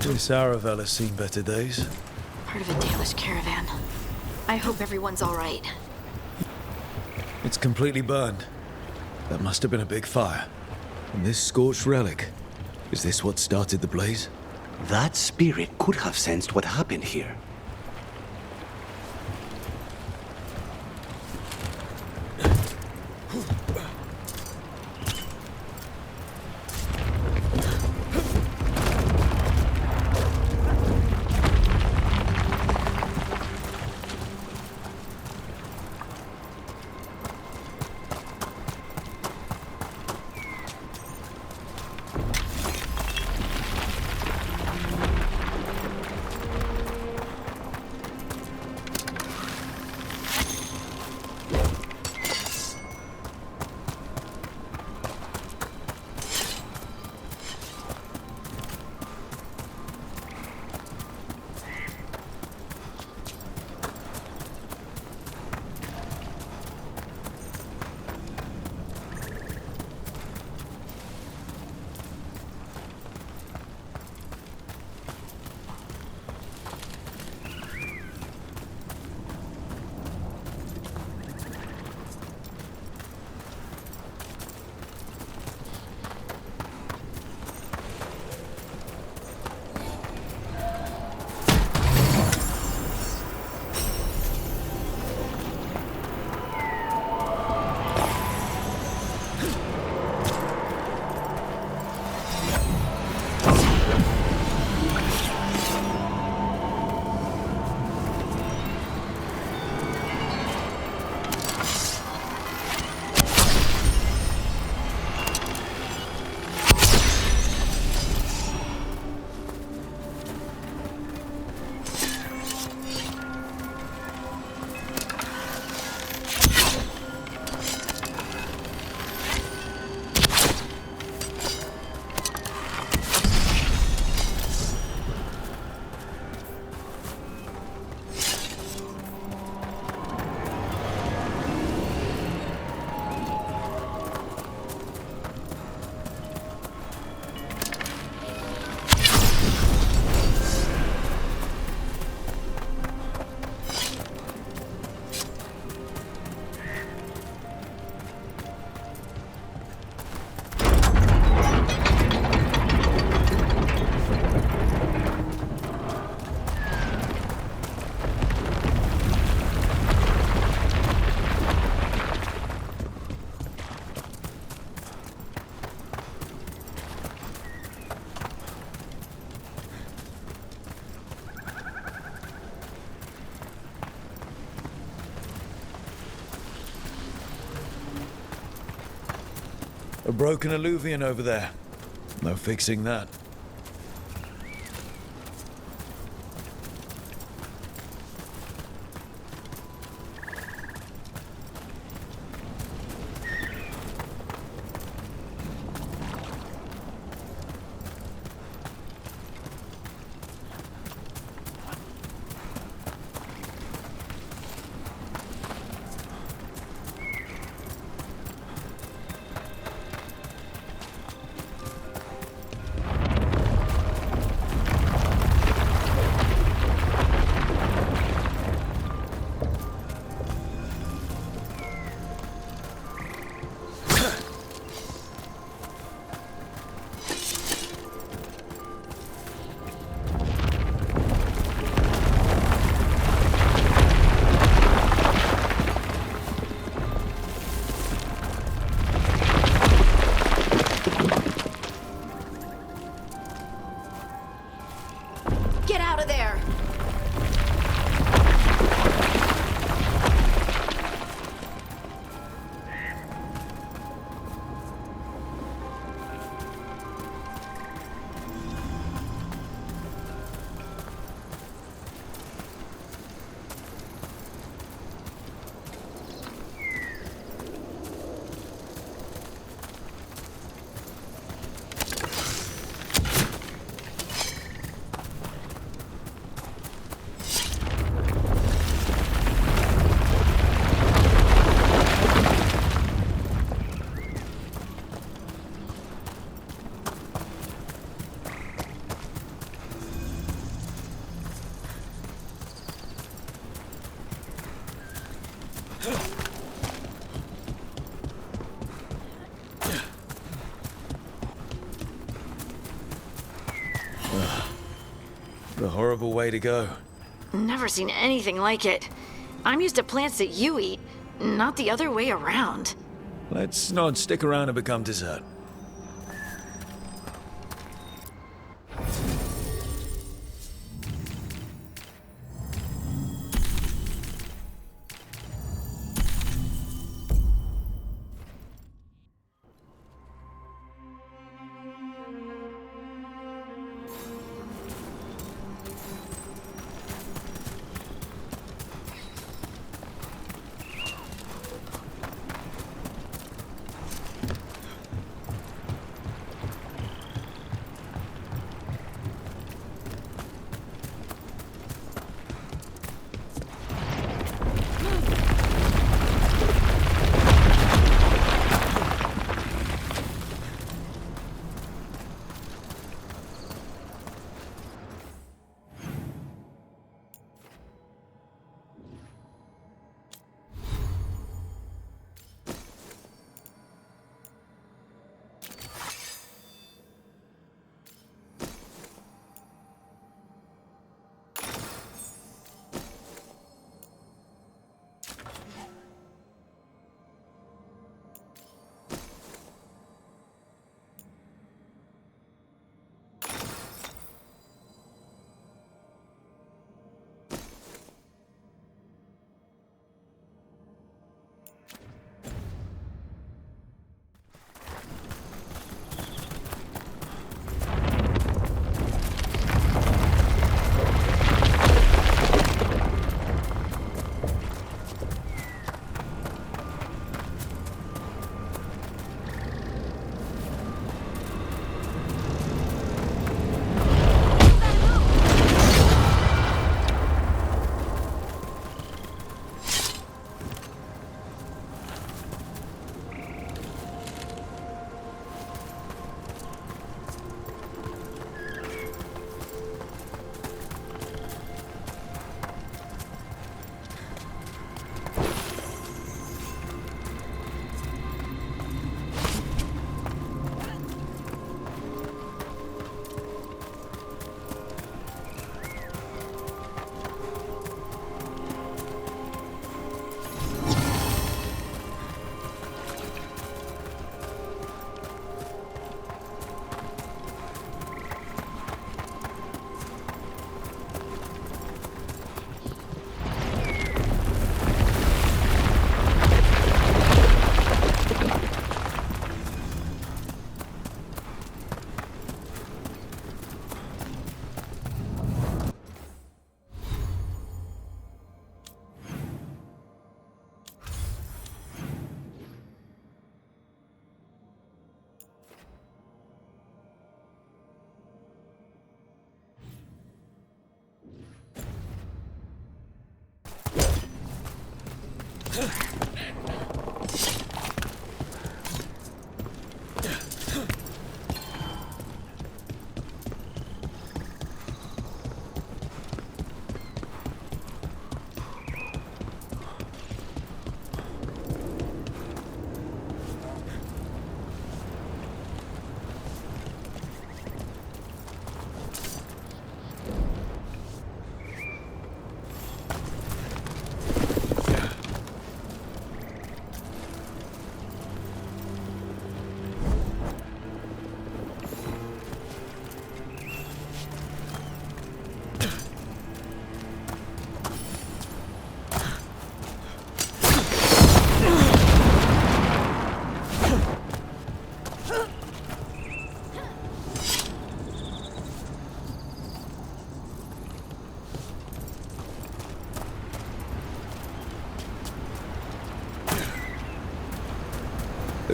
This Aravel has seen better days. Part of a Dalish caravan. I hope everyone's all right. It's completely burned. That must have been a big fire. And this scorched relic, is this what started the blaze? That spirit could have sensed what happened here. A broken alluvion over there. No fixing that. Get out of there! The horrible way to go. Never seen anything like it. I'm used to plants that you eat, not the other way around. Let's not stick around and become dessert.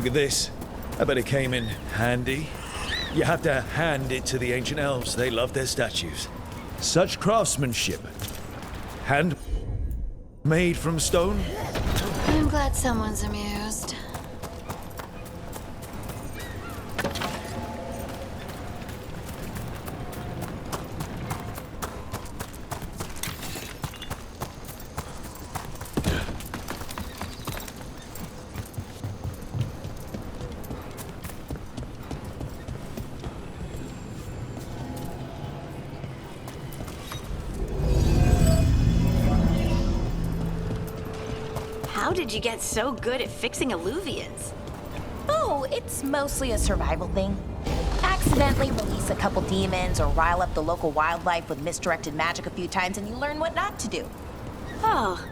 Look at this. I bet it came in handy. You have to hand it to the ancient elves. They love their statues. Such craftsmanship. Hand made from stone? I'm glad someone's amused. How did you get so good at fixing illuvians? Oh, it's mostly a survival thing. Accidentally release a couple demons or rile up the local wildlife with misdirected magic a few times and you learn what not to do. Oh.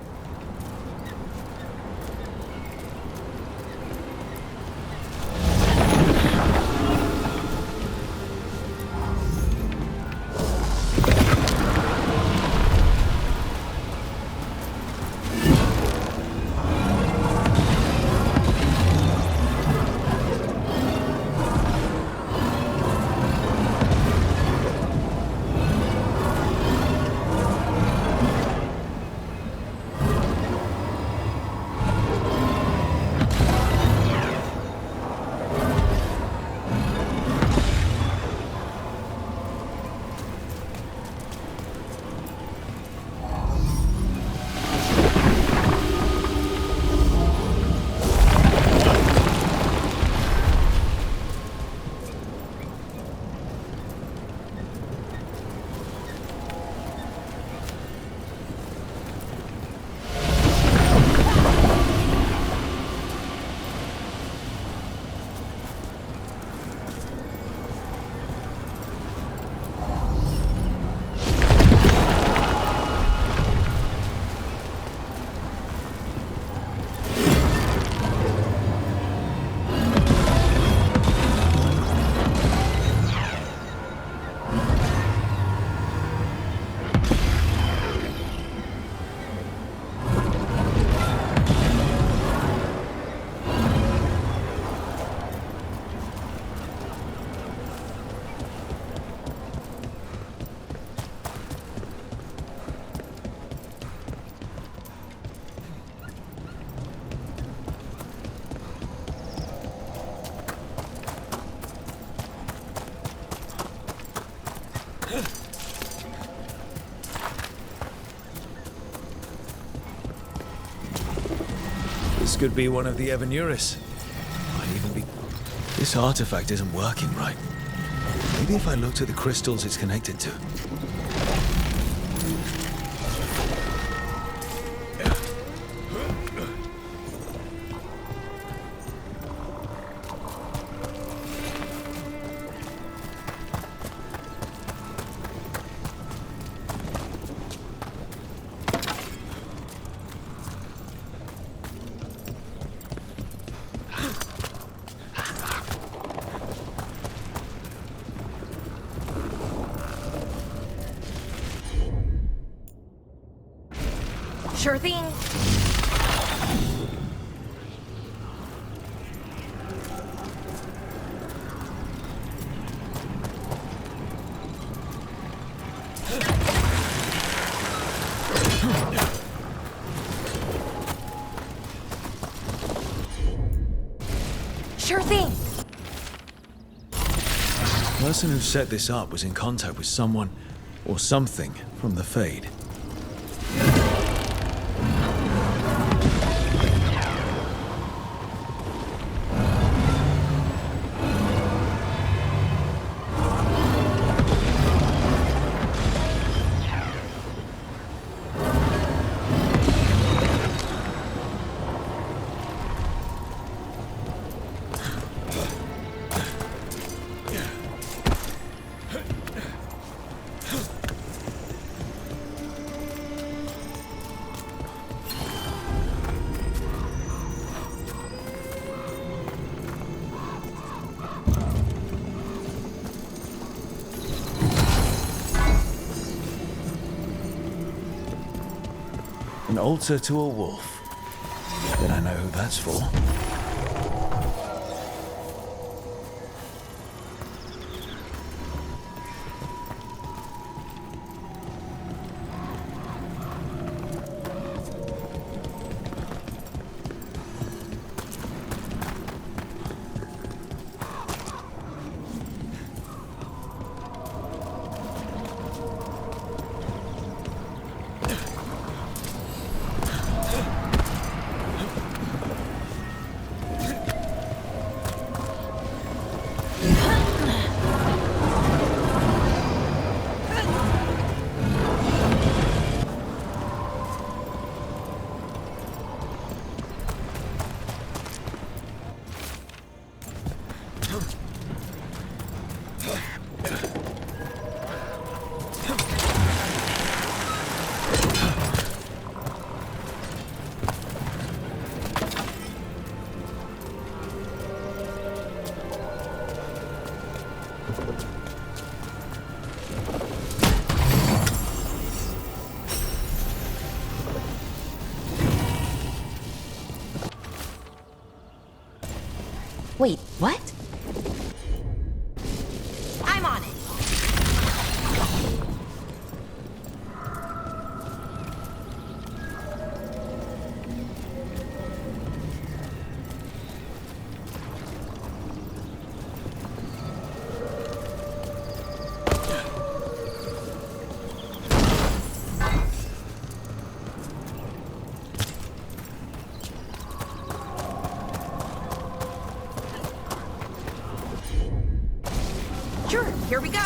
This could be one of the Evanuris. Might even be... This artifact isn't working right. Maybe if I looked at the crystals it's connected to. Sure thing. Sure thing. The person who set this up was in contact with someone or something from the Fade. An altar to a wolf. Then I know who that's for. Wait, what? I'm on it. Sure, here we go.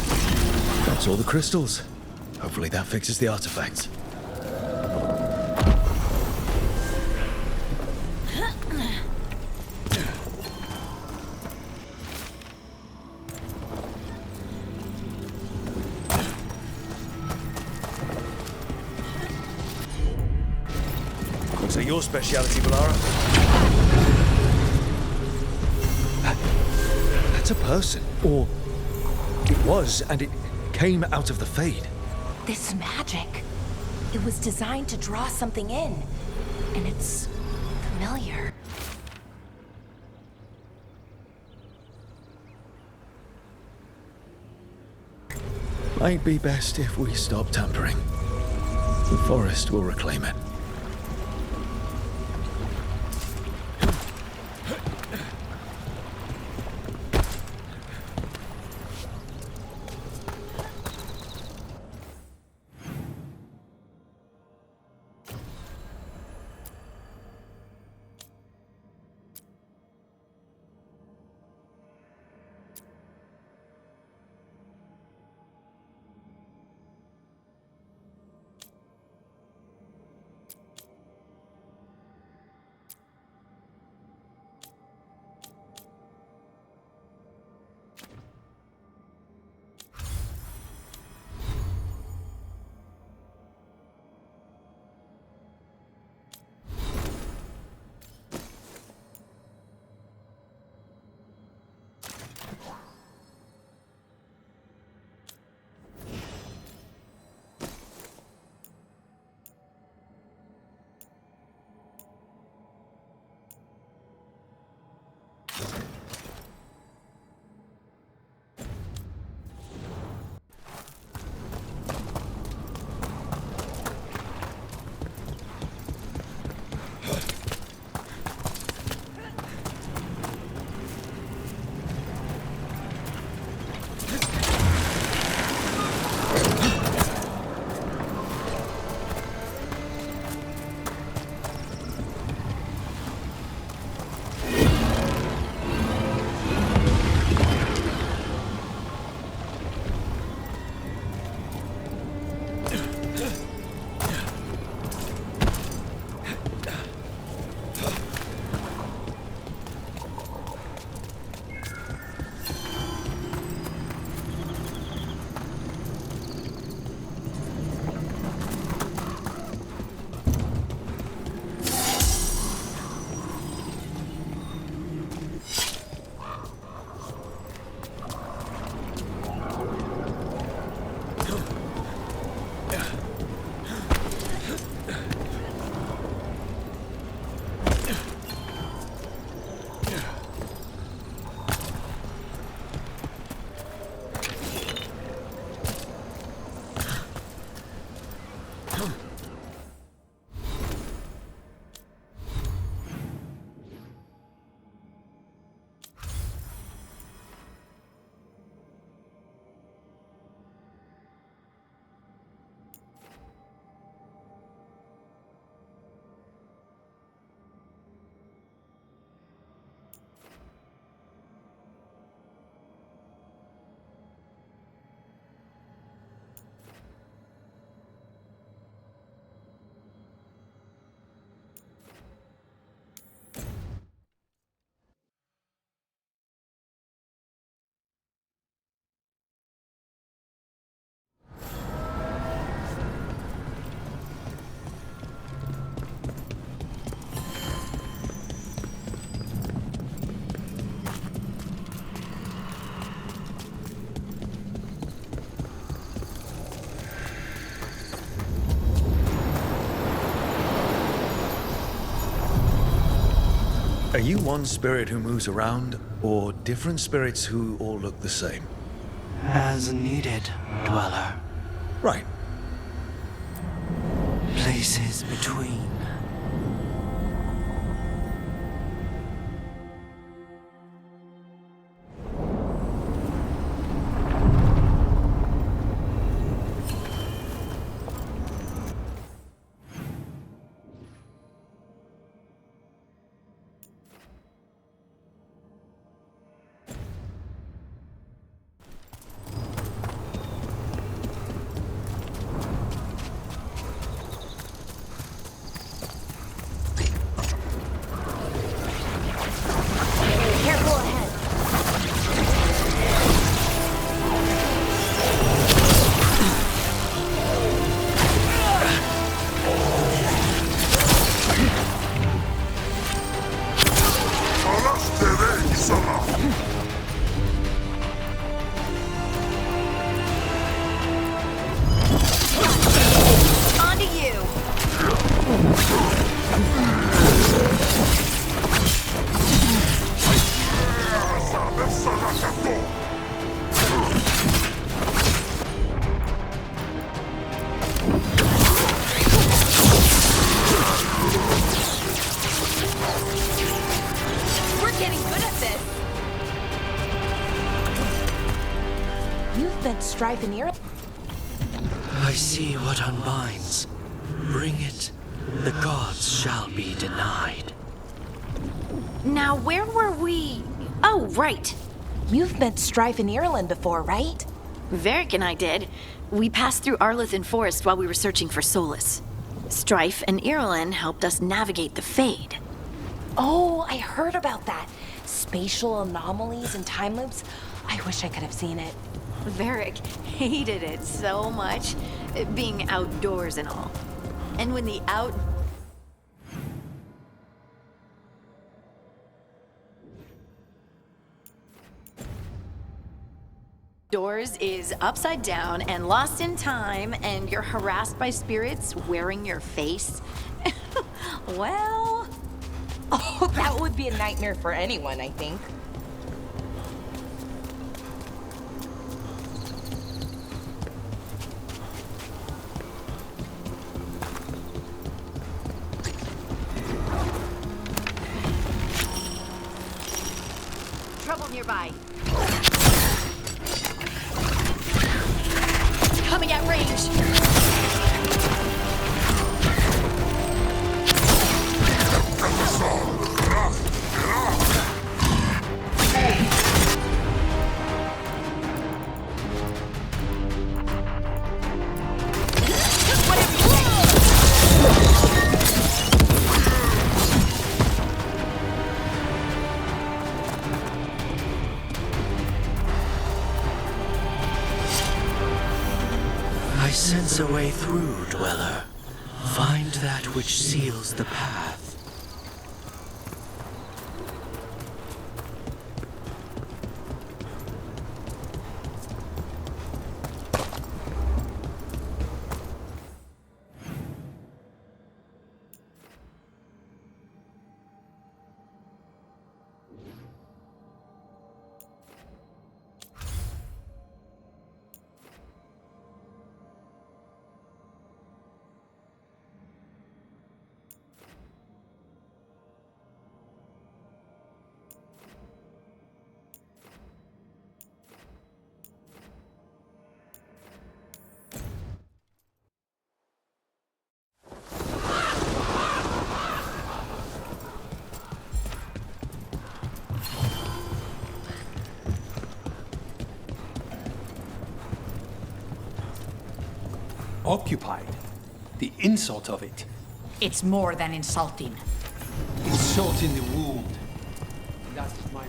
That's all the crystals. Hopefully that fixes the artifacts. Looks like your speciality, Valara. That's a person, or it was, and it came out of the Fade. This magic. It was designed to draw something in. And it's familiar. Might be best if we stop tampering. The forest will reclaim it. you one spirit who moves around, or different spirits who all look the same? As needed, Dweller. Right. Places between. Careful ahead. On to you. We're getting good at this. You've been strife and Ireland. I see what unbinds. Bring it. The gods shall be denied. Now, where were we? Oh, right. You've been strife in Ireland before, right? Varric and I did. We passed through Arlethan Forest while we were searching for Solace. Strife and Irulan helped us navigate the Fade. Oh, I heard about that. Spatial anomalies and time loops. I wish I could have seen it. Varric hated it so much, being outdoors and all. And when the outdoors is upside down and lost in time, and you're harassed by spirits wearing your face, well... Oh, that would be a nightmare for anyone, I think. Trouble nearby. Coming at range. I sense a way through, Dweller. Find that which seals the path. Occupied. The insult of it. It's more than insulting. It's salt in the wound. That's my...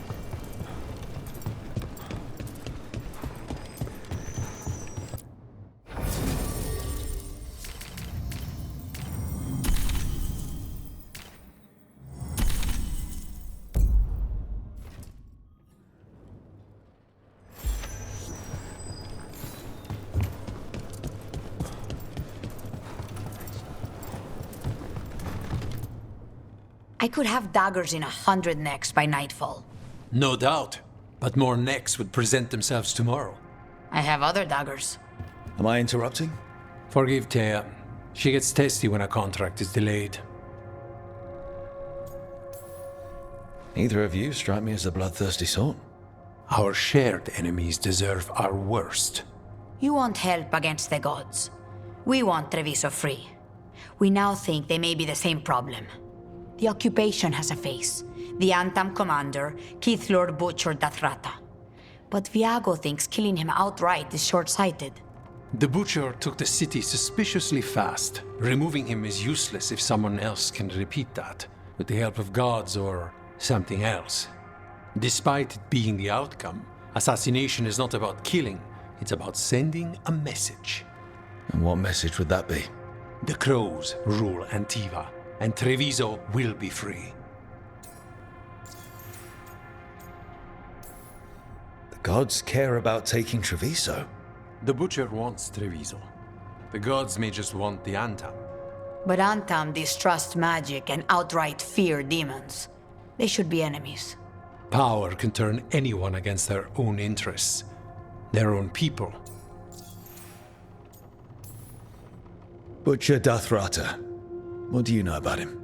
I could have daggers in 100 necks by nightfall. No doubt. But more necks would present themselves tomorrow. I have other daggers. Am I interrupting? Forgive Thea. She gets testy when a contract is delayed. Neither of you strike me as a bloodthirsty sort. Our shared enemies deserve our worst. You want help against the gods. We want Treviso free. We now think they may be the same problem. The occupation has a face. The Antam commander, Keith Lord Butcher Dathrata. But Viago thinks killing him outright is short-sighted. The Butcher took the city suspiciously fast. Removing him is useless if someone else can repeat that, with the help of gods or something else. Despite it being the outcome, assassination is not about killing, it's about sending a message. And what message would that be? The Crows rule Antiva, and Treviso will be free. The gods care about taking Treviso. The Butcher wants Treviso. The gods may just want the Antam. But Antam distrust magic and outright fear demons. They should be enemies. Power can turn anyone against their own interests, their own people. Butcher Dathrata. What do you know about him?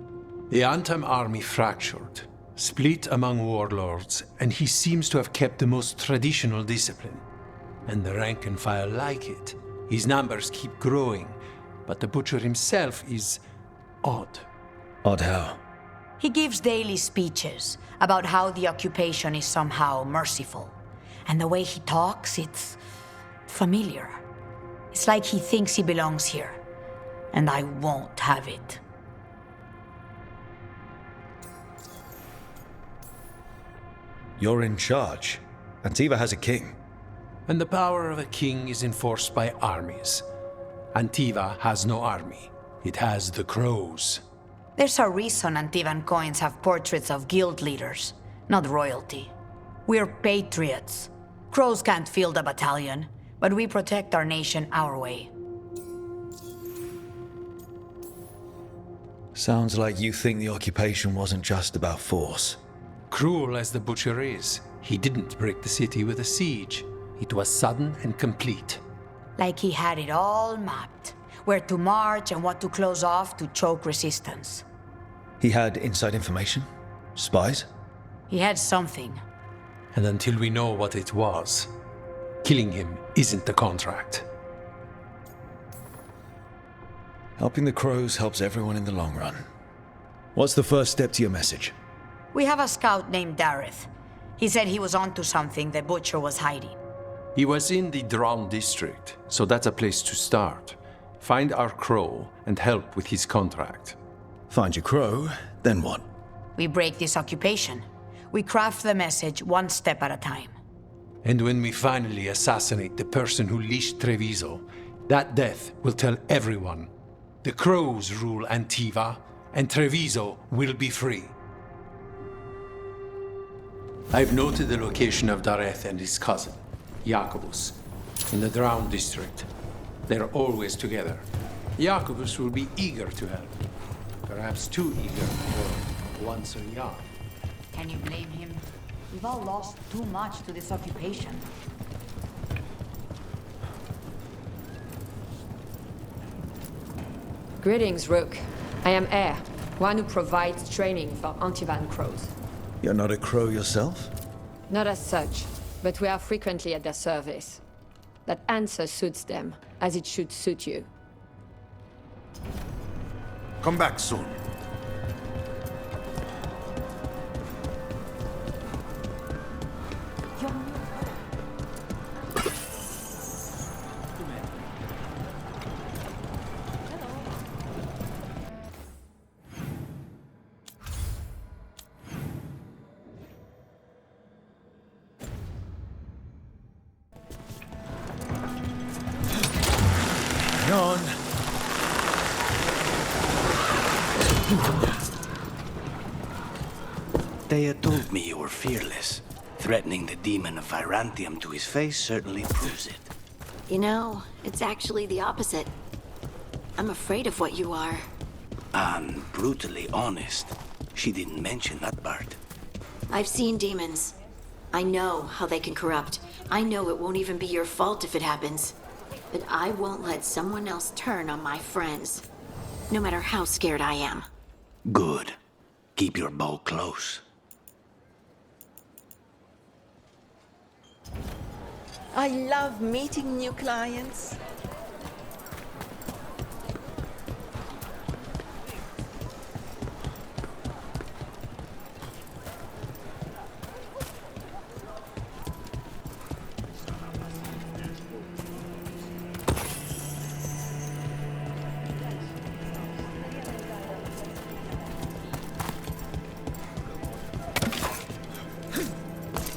The Antam army fractured, split among warlords, and he seems to have kept the most traditional discipline. And the rank and file like it. His numbers keep growing, but the Butcher himself is odd. Odd how? He gives daily speeches about how the occupation is somehow merciful. And the way he talks, it's familiar. It's like he thinks he belongs here. And I won't have it. You're in charge. Antiva has a king. And the power of a king is enforced by armies. Antiva has no army. It has the Crows. There's a reason Antivan coins have portraits of guild leaders, not royalty. We're patriots. Crows can't field a battalion, but we protect our nation our way. Sounds like you think the occupation wasn't just about force. Cruel as the Butcher is, he didn't break the city with a siege. It was sudden and complete. Like he had it all mapped. Where to march and what to close off to choke resistance. He had inside information? Spies? He had something. And until we know what it was, killing him isn't the contract. Helping the Crows helps everyone in the long run. What's the first step to your message? We have a scout named Dareth. He said he was onto something the Butcher was hiding. He was in the Drown district, so that's a place to start. Find our Crow and help with his contract. Find your Crow, then what? We break this occupation. We craft the message one step at a time. And when we finally assassinate the person who leashed Treviso, that death will tell everyone. The Crows rule Antiva, and Treviso will be free. I've noted the location of Dareth and his cousin, Jacobus, in the Drown district. They're always together. Jacobus will be eager to help. Perhaps too eager for one so young. Can you blame him? We've all lost too much to this occupation. Greetings, Rook. I am Air, one who provides training for Antivan Crows. You're not a Crow yourself? Not as such, but we are frequently at their service. That answer suits them, as it should suit you. Come back soon. On. Thea told me you were fearless. Threatening the demon of Virantium to his face certainly proves it. You know, it's actually the opposite. I'm afraid of what you are. I'm brutally honest. She didn't mention that part. I've seen demons. I know how they can corrupt. I know it won't even be your fault if it happens. But I won't let someone else turn on my friends. No matter how scared I am. Good. Keep your bow close. I love meeting new clients.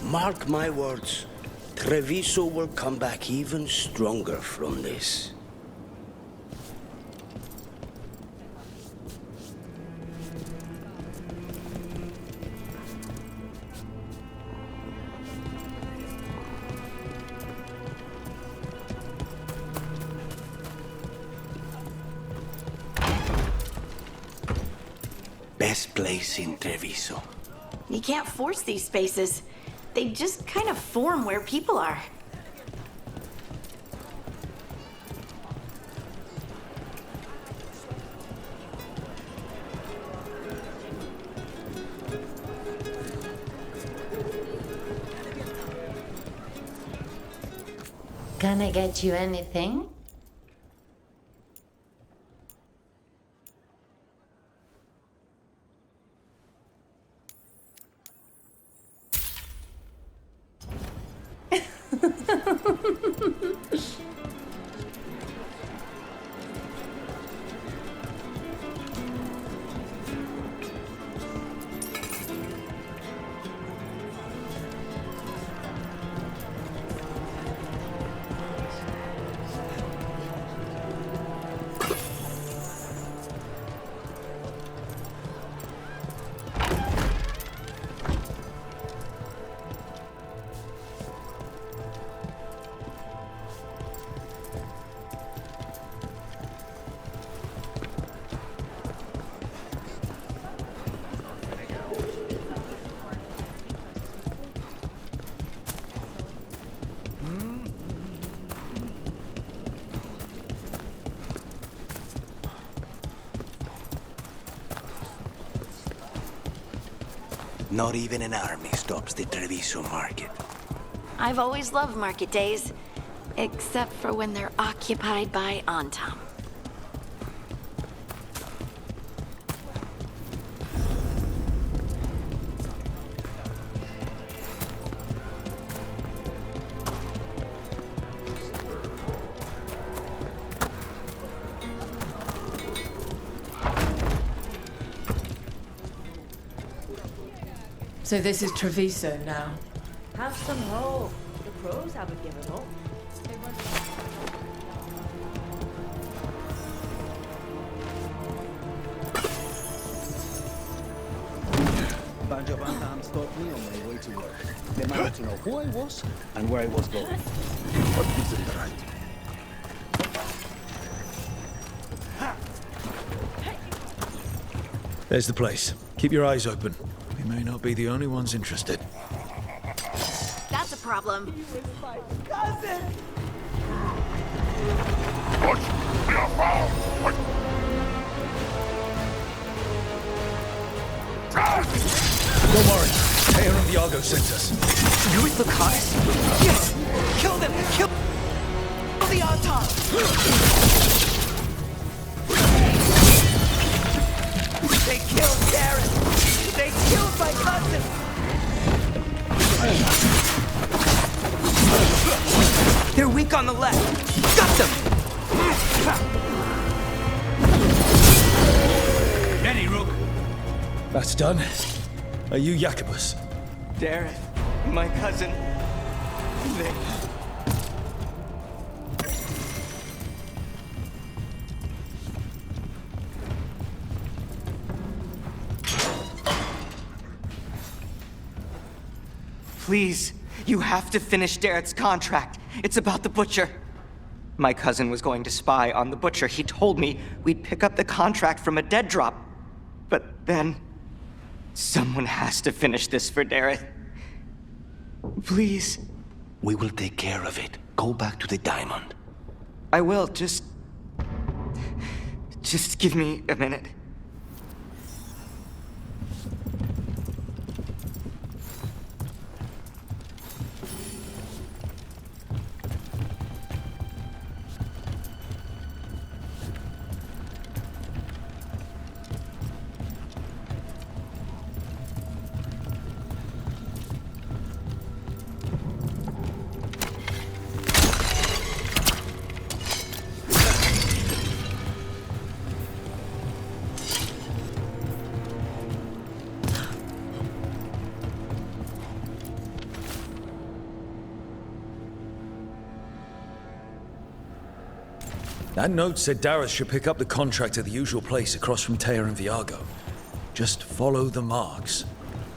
Mark my words. Treviso will come back even stronger from this. Best place in Treviso. You can't force these spaces. They just kind of form where people are. Can I get you anything? Not even an army stops the Treviso market. I've always loved market days, except for when they're occupied by Antam. So this is Treviso now. Have some hope. The pros haven't given up. Banjo Bantam stopped me on my way to work. They managed to know who I was and where I was going. What gives them the right? There's the place. Keep your eyes open. We may not be the only ones interested. That's a problem. Don't worry. Taylor and Diago sent us. You with the cars? Yes! Kill them! Kill the Antam! They killed Darren! They killed my cousin! They're weak on the left! Got them! Benny, Rook! That's done. Are you Jacobus? Darren, my cousin. They... Please, you have to finish Darrett's contract. It's about the Butcher. My cousin was going to spy on the Butcher. He told me we'd pick up the contract from a dead drop. But then... Someone has to finish this for Dareth. Please. We will take care of it. Go back to the diamond. I will, just give me a minute. That note said Dareth should pick up the contract at the usual place across from Tear and Viago. Just follow the marks.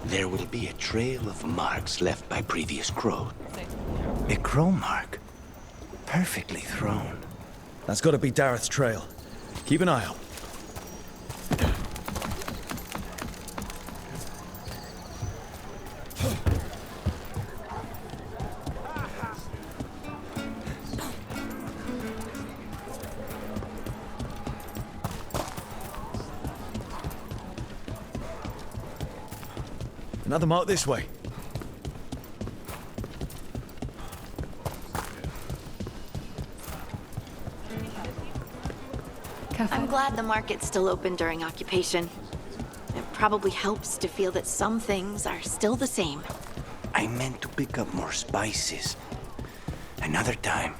There will be a trail of marks left by previous crow. A crow mark? Perfectly thrown. That's gotta be Dareth's trail. Keep an eye out. Another mark this way. I'm glad the market's still open during occupation. It probably helps to feel that some things are still the same. I meant to pick up more spices. Another time.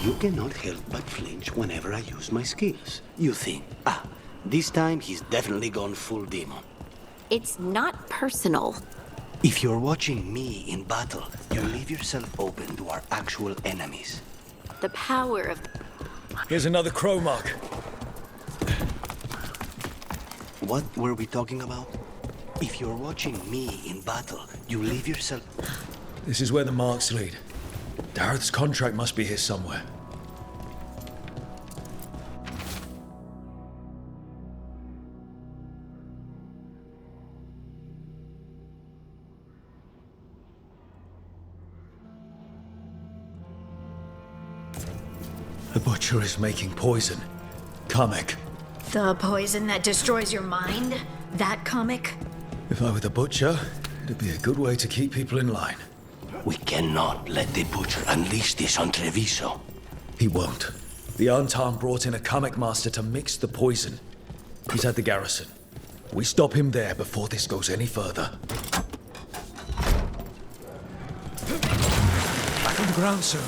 You cannot help but flinch whenever I use my skills. You think, this time he's definitely gone full demon. It's not personal. If you're watching me in battle, you leave yourself open to our actual enemies. The power of... Here's another crow mark. What were we talking about? If you're watching me in battle, you leave yourself... This is where the marks lead. Dareth's contract must be here somewhere. The butcher is making poison. Comic. The poison that destroys your mind? That comic? If I were the butcher, it'd be a good way to keep people in line. We cannot let the butcher unleash this on Treviso. He won't. The Antam brought in a comic master to mix the poison. He's at the garrison. We stop him there before this goes any further. Back on the ground, sir.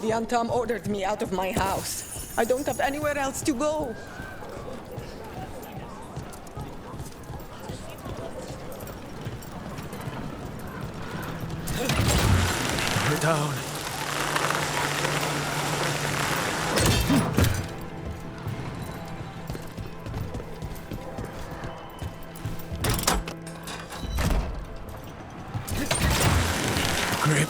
The Antam ordered me out of my house. I don't have anywhere else to go. We're down. Grip.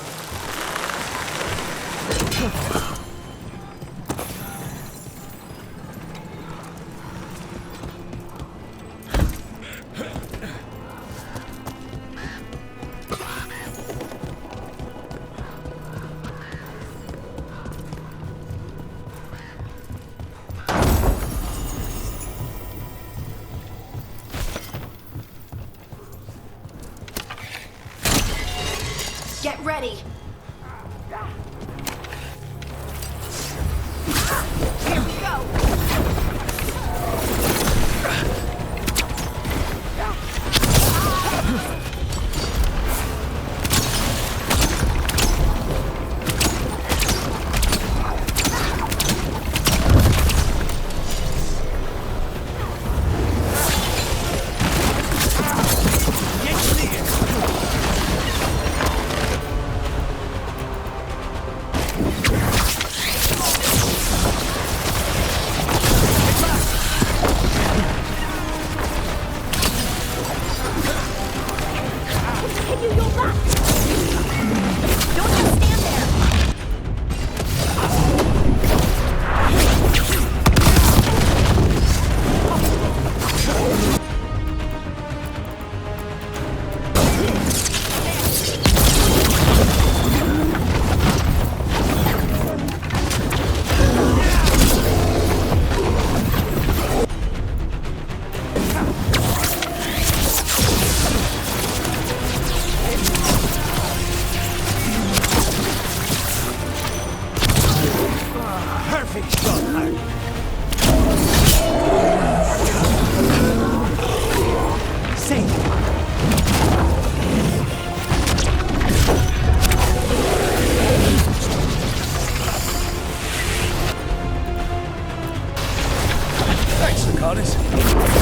Thanks, Lucanus.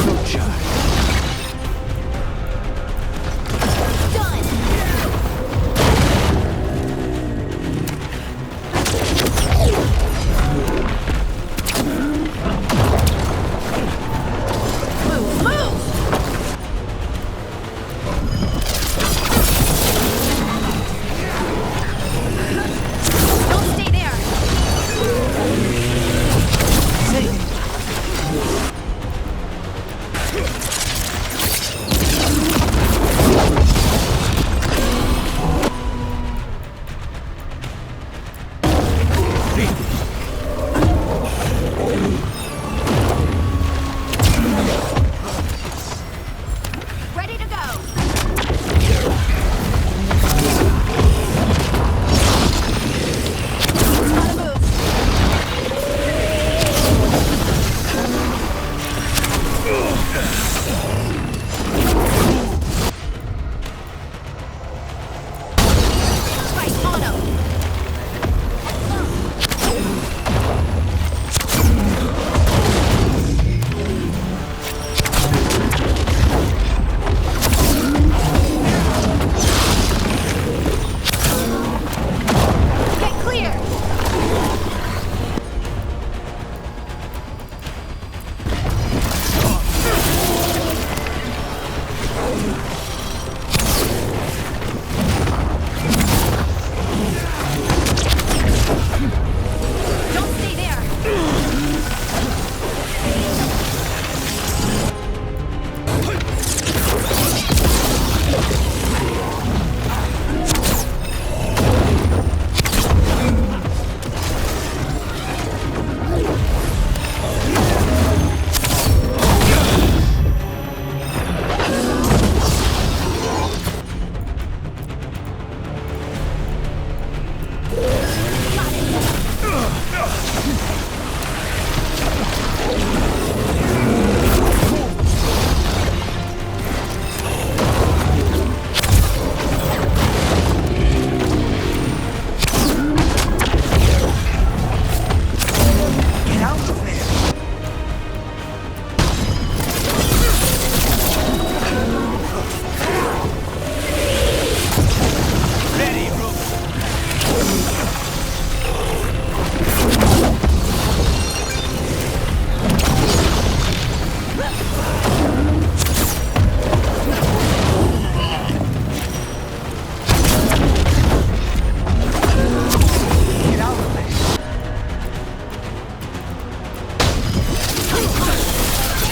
Good charge.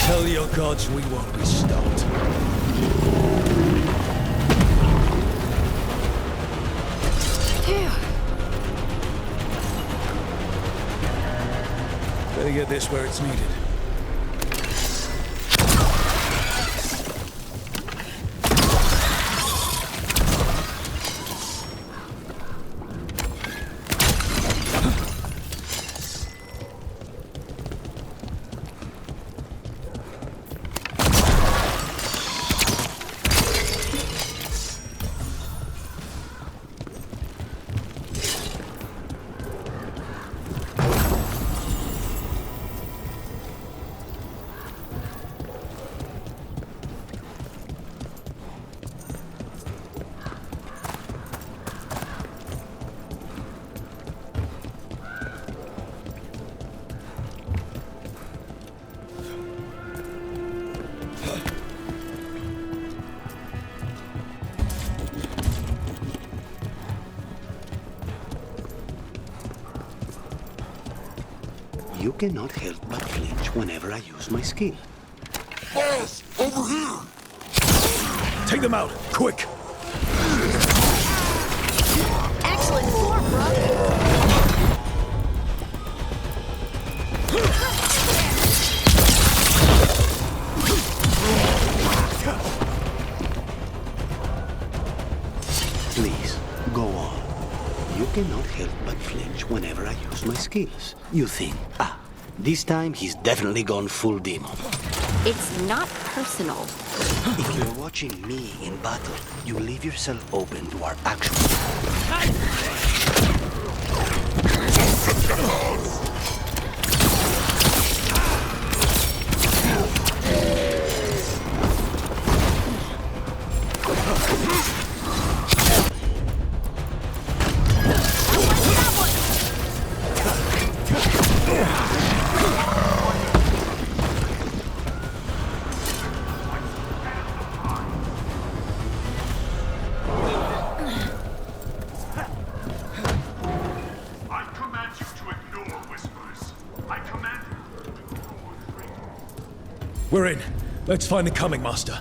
Tell your gods we won't be stopped. Phew. Better get this where it's needed. You cannot help but flinch whenever I use my skill. Boss, over here! Take them out, quick! Excellent form, bro. Please, go on. You cannot help but flinch whenever I use my skills. You think, this time he's definitely gone full demon. It's not personal. If you're watching me in battle, you leave yourself open to our actual... We're in. Let's find the coming master.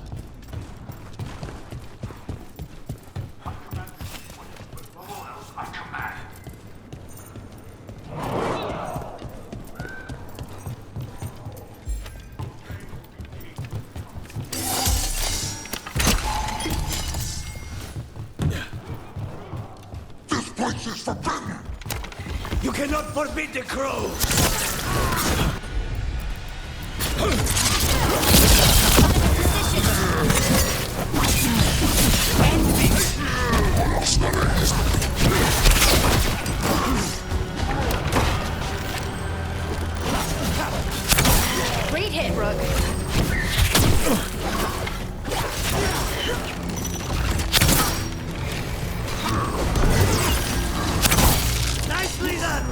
This place is forbidden! You cannot forbid the crows! Great hit, Rook. Nicely done!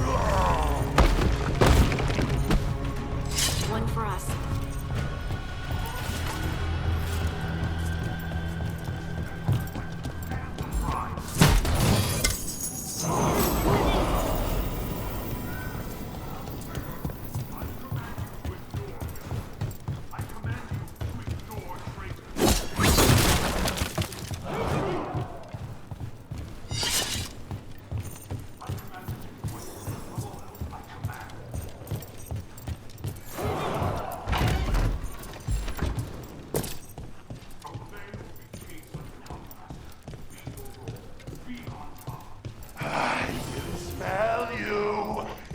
One for us.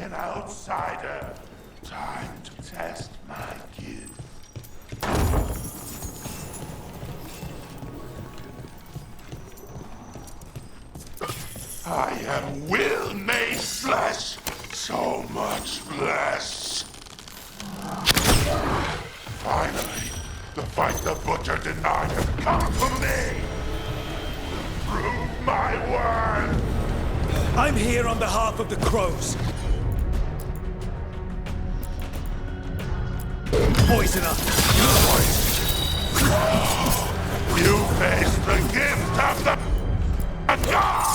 An outsider. Time to test my gift. I am will made flesh. So much flesh. Finally, the fight the Butcher denied has come to me. Prove my word. I'm here on behalf of the crows. Poison up. You face the gift of the god!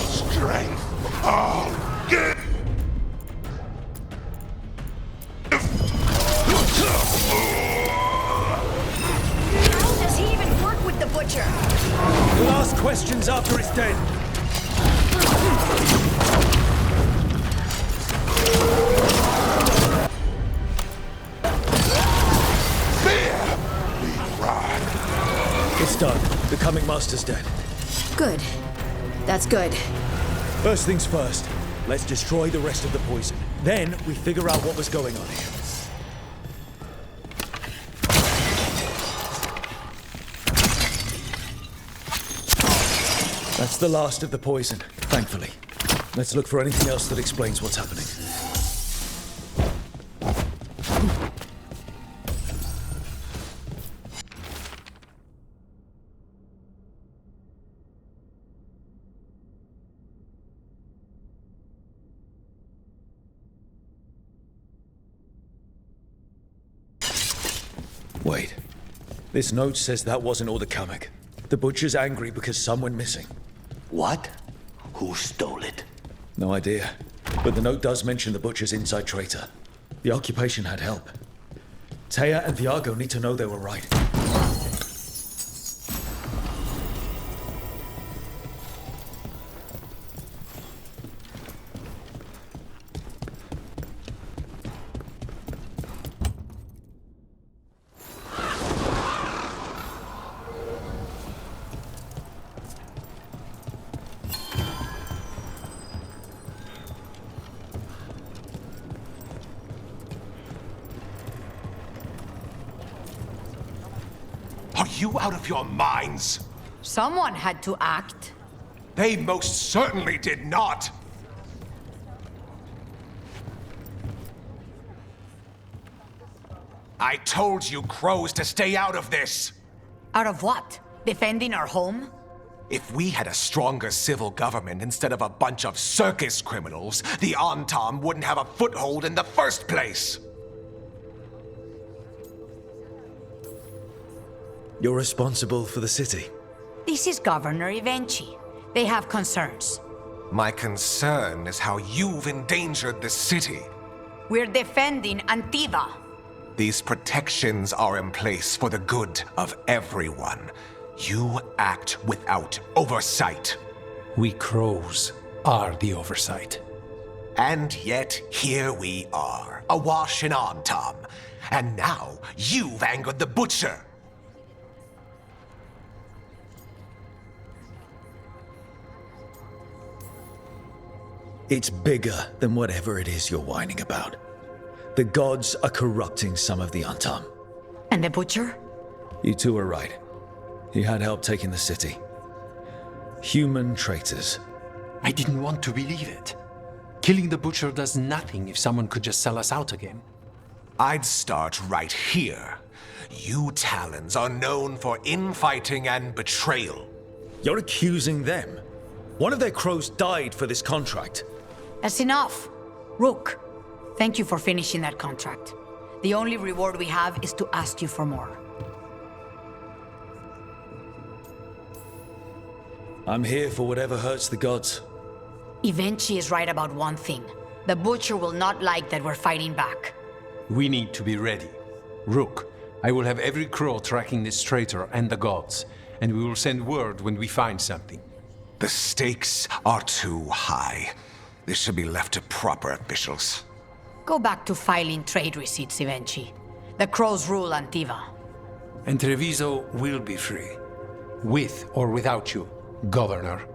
Strength, all give. Does he even work with the Butcher? We'll ask questions after it's dead. It's done. The coming master's dead. Good. That's good. First things first, let's destroy the rest of the poison. Then we figure out what was going on here. That's the last of the poison, thankfully. Let's look for anything else that explains what's happening. Wait. This note says that wasn't all the Kamek. The Butcher's angry because someone missing. What? Who stole it? No idea. But the note does mention the Butcher's inside traitor. The occupation had help. Taya and Thiago need to know they were right. you out of your minds? Someone had to act. They most certainly did not! I told you crows to stay out of this! Out of what? Defending our home? If we had a stronger civil government instead of a bunch of circus criminals, the Antam wouldn't have a foothold in the first place! You're responsible for the city. This is Governor Ivenchi. They have concerns. My concern is how you've endangered the city. We're defending Antiva. These protections are in place for the good of everyone. You act without oversight. We crows are the oversight. And yet, here we are, awash in Antam. And now, you've angered the butcher. It's bigger than whatever it is you're whining about. The gods are corrupting some of the Antam. And the butcher? You two are right. He had help taking the city. Human traitors. I didn't want to believe it. Killing the butcher does nothing if someone could just sell us out again. I'd start right here. You Talons are known for infighting and betrayal. You're accusing them. One of their crows died for this contract. That's enough. Rook, thank you for finishing that contract. The only reward we have is to ask you for more. I'm here for whatever hurts the gods. Ivenchi is right about one thing. The butcher will not like that we're fighting back. We need to be ready. Rook, I will have every crow tracking this traitor and the gods, and we will send word when we find something. The stakes are too high. This should be left to proper officials. Go back to filing trade receipts, Ivenchi. The crows rule Antiva. And Treviso will be free. With or without you, Governor.